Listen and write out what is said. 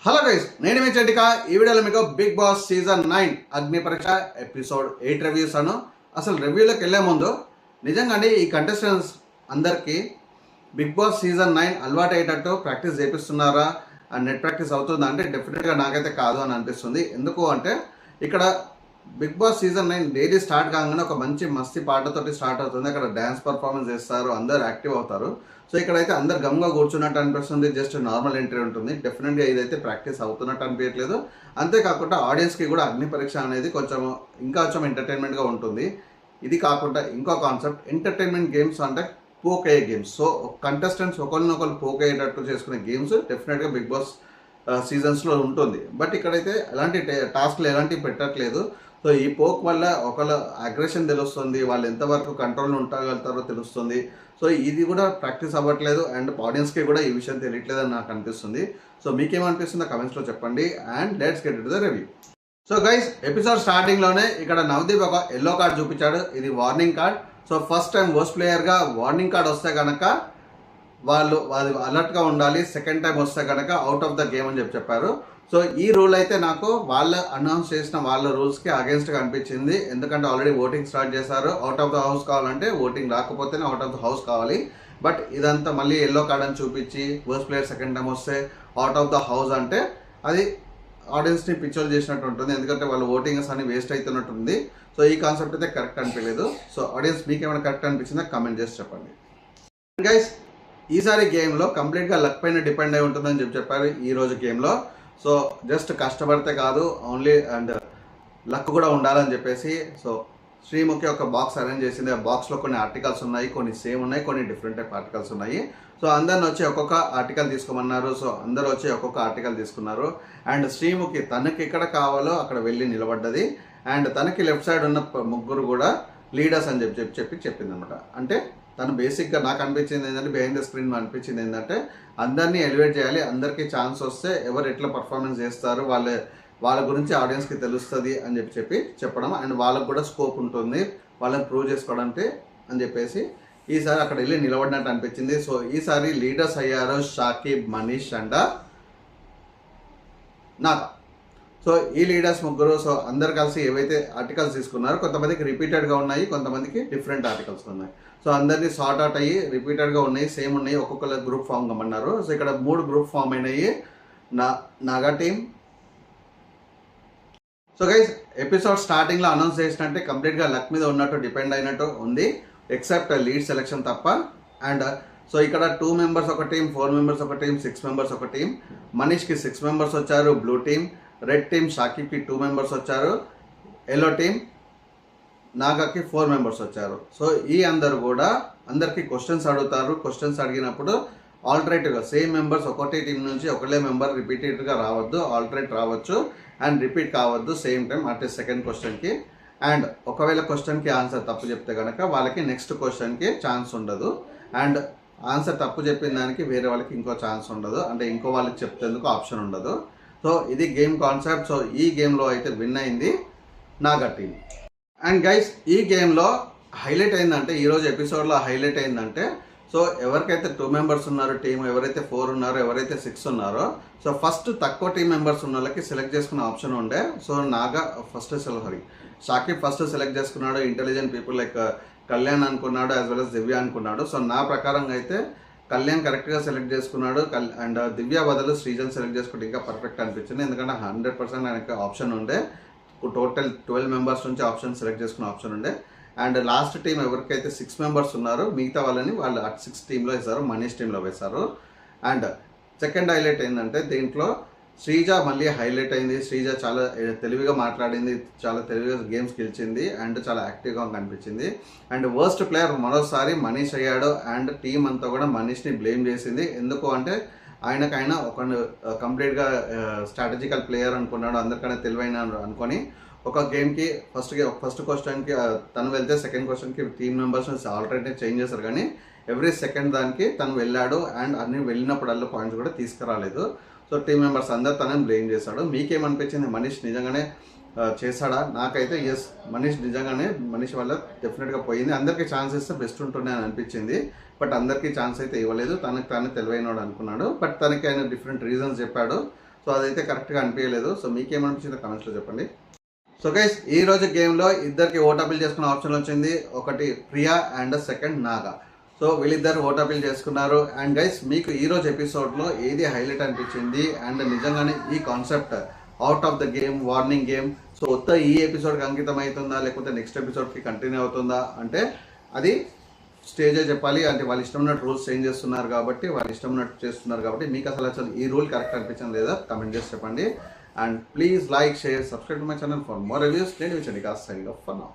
Hello guys, నేను మీ చెడ్డిక. ఈ వీడియోలో మీకు బిగ్ బాస్ సీజన్ 9 అగ్ని పరీక్ష ఎపిసోడ్ 8 రివ్యూస్ అను. అసలు రివ్యూలోకి వెళ్ళే ముందు నిజంగానే ఈ కంటెస్టెంట్స్ అందరికీ బిగ్ బాస్ సీజన్ 9 అలవాటు అయ్యేటట్టు ప్రాక్టీస్ చేపిస్తున్నారా, నెట్ ప్రాక్టీస్ అవుతుందా అంటే డెఫినెట్గా నాకైతే కాదు అని అనిపిస్తుంది. ఎందుకు అంటే ఇక్కడ Bigg Boss season 9 daily start కాగానే ఒక మంచి మస్తీ పాటతోటి స్టార్ట్ అవుతుంది. అక్కడ డ్యాన్స్ పర్ఫార్మెన్స్ చేస్తారు, అందరు యాక్టివ్ అవుతారు. సో ఇక్కడైతే అందరు గమ్గా కూర్చున్నట్టు అనిపిస్తుంది, జస్ట్ నార్మల్ ఎంట్రీ ఉంటుంది. డెఫినెట్గా ఇదైతే ప్రాక్టీస్ అవుతున్నట్టు అనిపించట్లేదు. అంతేకాకుండా ఆడియన్స్కి కూడా అగ్ని పరీక్ష అనేది ఇంకా కొంచెం ఎంటర్టైన్మెంట్గా ఉంటుంది. ఇది కాకుండా ఇంకో కాన్సెప్ట్ ఎంటర్టైన్మెంట్ గేమ్స్ అంటే పోక్ అయ్యే గేమ్స్. సో కంటెస్టెంట్స్ ఒకరినొకరు పోక్ అయ్యేటట్టు చేసుకునే గేమ్స్ డెఫినెట్గా బిగ్ బాస్ సీజన్స్లో ఉంటుంది. బట్ ఇక్కడైతే ఎలాంటి టాస్క్లు ఎలాంటివి పెట్టట్లేదు. సో ఈ పోక్ వల్ల ఒకళ్ళ అగ్రెషన్ తెలుస్తుంది, వాళ్ళు ఎంతవరకు కంట్రోల్లో ఉండగలుగుతారో తెలుస్తుంది. సో ఇది కూడా ప్రాక్టీస్ అవ్వట్లేదు అండ్ ఆడియన్స్కి కూడా ఈ విషయం తెలియట్లేదని నాకు అనిపిస్తుంది. సో మీకేమనిపిస్తుందో కమెంట్స్లో చెప్పండి and let's get it the review. So guys, episode స్టార్టింగ్లోనే ఇక్కడ నవదీప్ ఒక ఎల్లో కార్డ్ చూపించాడు. ఇది warning card. So first time worst ప్లేయర్గా వార్నింగ్ కార్డ్ వస్తే కనుక వాళ్ళు అలర్ట్గా ఉండాలి. సెకండ్ టైం వస్తే కనుక అవుట్ ఆఫ్ ద గేమ్ అని చెప్పారు. సో ఈ రూల్ అయితే నాకు వాళ్ళు అనౌన్స్ చేసిన వాళ్ళ రూల్స్కి అగేన్స్ట్గా అనిపించింది. ఎందుకంటే ఆల్రెడీ ఓటింగ్ స్టార్ట్ చేశారు. అవుట్ ఆఫ్ ద హౌస్ కావాలంటే ఓటింగ్ రాకపోతేనే అవుట్ ఆఫ్ ద హౌస్ కావాలి. బట్ ఇదంతా మళ్ళీ ఎల్లో కార్డ్ అని చూపించి వర్స్ట్ ప్లేయర్ సెకండ్ టైం వస్తే అవుట్ ఆఫ్ ద హౌస్ అంటే అది ఆడియన్స్ని పిక్చర్ చేసినట్టు ఉంటుంది. ఎందుకంటే వాళ్ళు ఓటింగ్స్ అన్ని వేస్ట్ అవుతున్నట్టుంది. సో ఈ కాన్సెప్ట్ అయితే కరెక్ట్ అనిపించలేదు. సో ఆడియన్స్ మీకేమైనా కరెక్ట్ అనిపించిందా కమెంట్ చేసి చెప్పండి. గైస్, ఈసారి గేమ్లో కంప్లీట్గా లక్ పైన డిపెండ్ అయి ఉంటుందని చెప్పారు ఈరోజు గేమ్లో. సో జస్ట్ కష్టపడితే కాదు, ఓన్లీ అండ్ లక్ కూడా ఉండాలని చెప్పేసి సో శ్రీముఖి ఒక బాక్స్ అరేంజ్ చేసింది. ఆ బాక్స్లో కొన్ని ఆర్టికల్స్ ఉన్నాయి, కొన్ని సేమ్ ఉన్నాయి, కొన్ని డిఫరెంట్ టైప్ ఆర్టికల్స్ ఉన్నాయి. సో అందరిని వచ్చి ఒక్కొక్క ఆర్టికల్ తీసుకోమన్నారు. సో అందరూ వచ్చి ఒక్కొక్క ఆర్టికల్ తీసుకున్నారు. అండ్ శ్రీముఖి తనకి ఎక్కడ కావాలో అక్కడ వెళ్ళి నిలబడ్డది. అండ్ తనకి లెఫ్ట్ సైడ్ ఉన్న ముగ్గురు కూడా లీడర్స్ అని చెప్పింది అనమాట. అంటే తను బేసిక్గా నాకు అనిపించింది ఏంటంటే, బిహైండ్ ద స్క్రీన్ అనిపించింది ఏంటంటే, అందరినీ ఎలివేట్ చేయాలి. అందరికీ ఛాన్స్ వస్తే ఎవరు ఎట్లా పర్ఫార్మెన్స్ చేస్తారు వాళ్ళ గురించి ఆడియన్స్కి తెలుస్తుంది అని చెప్పడం. అండ్ వాళ్ళకు కూడా స్కోప్ ఉంటుంది వాళ్ళని ప్రూవ్ చేసుకోవడానికి అని చెప్పేసి ఈసారి అక్కడ వెళ్ళి నిలబడినట్టు అనిపించింది. సో ఈసారి లీడర్స్ అయ్యారు షాకిబ్, మనీష్ అండ్ నాగా. సో ఈ లీడర్స్ ముగ్గురు సో అందరు కలిసి ఏవైతే ఆర్టికల్స్ తీసుకున్నారో కొంతమందికి రిపీటెడ్గా ఉన్నాయి, కొంతమందికి డిఫరెంట్ ఆర్టికల్స్ ఉన్నాయి. సో అందరినీ సార్ట్ అవుట్ అయ్యి రిపీటెడ్గా ఉన్నాయి, సేమ్ ఉన్నాయి, ఒక్కొక్కరు గ్రూప్ ఫామ్ కమ్మన్నారు. సో ఇక్కడ 3 గ్రూప్ ఫామ్ అయినాయి. Naga team. So guys, episode స్టార్టింగ్లో అనౌన్స్ చేసినట్టే కంప్లీట్గా లక్ మీద ఉన్నట్టు డిపెండ్ అయినట్టు ఉంది, ఎక్సెప్ట్ లీడ్ సెలెక్షన్ తప్ప. అండ్ సో ఇక్కడ 2 మెంబర్స్ ఒక టీం, 4 మెంబర్స్ ఒక టీం, 6 మెంబర్స్ ఒక టీం. మనీష్కి 6 మెంబర్స్ వచ్చారు బ్లూ టీం. రెడ్ టీం షాకిబ్కి 2 మెంబర్స్ వచ్చారు. ఎల్లో టీం నాగాకి 4 మెంబర్స్ వచ్చారు. సో ఈ అందరు కూడా అందరికీ క్వశ్చన్స్ అడుగుతారు. క్వశ్చన్స్ అడిగినప్పుడు ఆల్టరేటివ్గా సేమ్ మెంబర్స్ ఒకటే టీం నుంచి ఒకటే మెంబర్ రిపీటెడ్గా రావద్దు, ఆల్టరేట్ రావచ్చు అండ్ రిపీట్ కావద్దు సేమ్ టైం అంటే సెకండ్ క్వశ్చన్కి. అండ్ ఒకవేళ క్వశ్చన్కి ఆన్సర్ తప్పు చెప్తే కనుక వాళ్ళకి నెక్స్ట్ క్వశ్చన్కి ఛాన్స్ ఉండదు. అండ్ ఆన్సర్ తప్పు చెప్పిన దానికి వేరే వాళ్ళకి ఇంకో ఛాన్స్ ఉండదు, అంటే ఇంకో వాళ్ళకి చెప్తేందుకు ఆప్షన్ ఉండదు. సో ఇది గేమ్ కాన్సెప్ట్. సో ఈ గేమ్లో అయితే విన్ అయింది నాగా టీం. అండ్ గైస్, ఈ గేమ్లో హైలైట్ అయిందంటే, ఈరోజు ఎపిసోడ్లో హైలైట్ అయిందంటే, సో ఎవరికైతే 2 మెంబర్స్ ఉన్నారో టీం, ఎవరైతే 4 ఉన్నారో, ఎవరైతే 6 ఉన్నారో, సో ఫస్ట్ తక్కువ టీం మెంబర్స్ ఉన్న వాళ్ళకి సెలెక్ట్ చేసుకునే ఆప్షన్ ఉండే. So Naga Shakib first select చేసుకున్నాడు. ఇంటెలిజెంట్ పీపుల్ లైక్ కళ్యాణ్ అనుకున్నాడు, యాజ్ వెల్ as దివ్య అనుకున్నాడు. సో నా ప్రకారంగా అయితే కళ్యాణ్ కరెక్ట్గా సెలెక్ట్ చేసుకున్నాడు. అండ్ దివ్య బదులు శ్రీజన్ సెలెక్ట్ చేసుకుంటే ఇంకా పర్ఫెక్ట్ అనిపించింది. ఎందుకంటే 100% ఆయనకి ఆప్షన్ ఉండే. టోటల్ 12 మెంబర్స్ నుంచి ఆప్షన్ సెలెక్ట్ చేసుకునే ఆప్షన్ ఉండే. అండ్ లాస్ట్ టీం ఎవరికైతే 6 మెంబర్స్ ఉన్నారో మిగతా వాళ్ళని వాళ్ళు 6 టీంలో వేశారు, మనీష్ టీంలో వేశారు. అండ్ సెకండ్ హైలైట్ ఏంటంటే దీంట్లో శ్రీజ మళ్ళీ హైలైట్ అయింది. శ్రీజ చాలా తెలివిగా మాట్లాడింది, చాలా తెలివిగా గేమ్స్ గెలిచింది అండ్ చాలా యాక్టివ్గా కనిపించింది. అండ్ వర్స్ట్ ప్లేయర్ మరోసారి మనీష్ అయ్యాడు. అండ్ టీం అంతా కూడా మనీష్ని బ్లేమ్ చేసింది. ఎందుకు అంటే ఆయనకైనా ఒక కంప్లీట్గా స్ట్రాటజికల్ ప్లేయర్ అనుకున్నాడు, అందరికన్నా తెలివైన అనుకొని ఒక గేమ్కి ఫస్ట్ క్వశ్చన్కి తను వెళ్తే సెకండ్ క్వశ్చన్కి టీమ్ మెంబర్స్ ఆల్టర్నేట్ చేంజ్ చేశారు, కానీ ఎవ్రీ సెకండ్ దానికి తను వెళ్ళాడు అండ్ అన్ని వెళ్ళినప్పుడల్లా పాయింట్స్ కూడా తీసుకురాలేదు. సో టీమ్ మెంబర్స్ అందరు తనని బ్లేమ్ చేశాడు. మీకేమనిపించింది, మనీష్ నిజంగానే చేశాడా? నాకైతే ఎస్, మనీష్ వల్ల డెఫినెట్గా పోయింది. అందరికీ ఛాన్స్ ఇస్తే బెస్ట్ ఉంటుండే అని అనిపించింది. బట్ అందరికీ ఛాన్స్ అయితే ఇవ్వలేదు. తనకు తాను తెలివైనవాడు అనుకున్నాడు. బట్ తనకి ఆయన డిఫరెంట్ రీజన్స్ చెప్పాడు. సో అదైతే కరెక్ట్గా అనిపించలేదు. సో మీకేమనిపించిందో కామెంట్స్లో చెప్పండి. సో గైస్ ఈ రోజు గేమ్లో ఇద్దరికి ఓట్ అపీల్ చేసుకున్న ఆప్షన్ వచ్చింది. ఒకటి Priya and second Naga. So వీళ్ళిద్దరు ఓట్ అపీల్ చేసుకున్నారు. అండ్ గైస్ మీకు ఈ రోజు ఎపిసోడ్లో ఏది హైలైట్ అనిపించింది అండ్ నిజంగానే ఈ concept out of the game warning game so మొత్తం ఈ ఎపిసోడ్కి అంకితం అవుతుందా లేకపోతే నెక్స్ట్ ఎపిసోడ్కి కంటిన్యూ అవుతుందా అంటే అది స్టేజే చెప్పాలి. అంటే వాళ్ళు ఇష్టం ఉన్నట్టు రూల్స్ చేంజ్ చేస్తున్నారు కాబట్టి వాళ్ళు ఇష్టం ఉన్నట్టు చేస్తున్నారు కాబట్టి మీకు అసలు ఈ రూల్ కరెక్ట్ అనిపించింది లేదా కమెంట్ చేసి చెప్పండి. And please like, share, subscribe to my channel for more reviews. Signing off for now.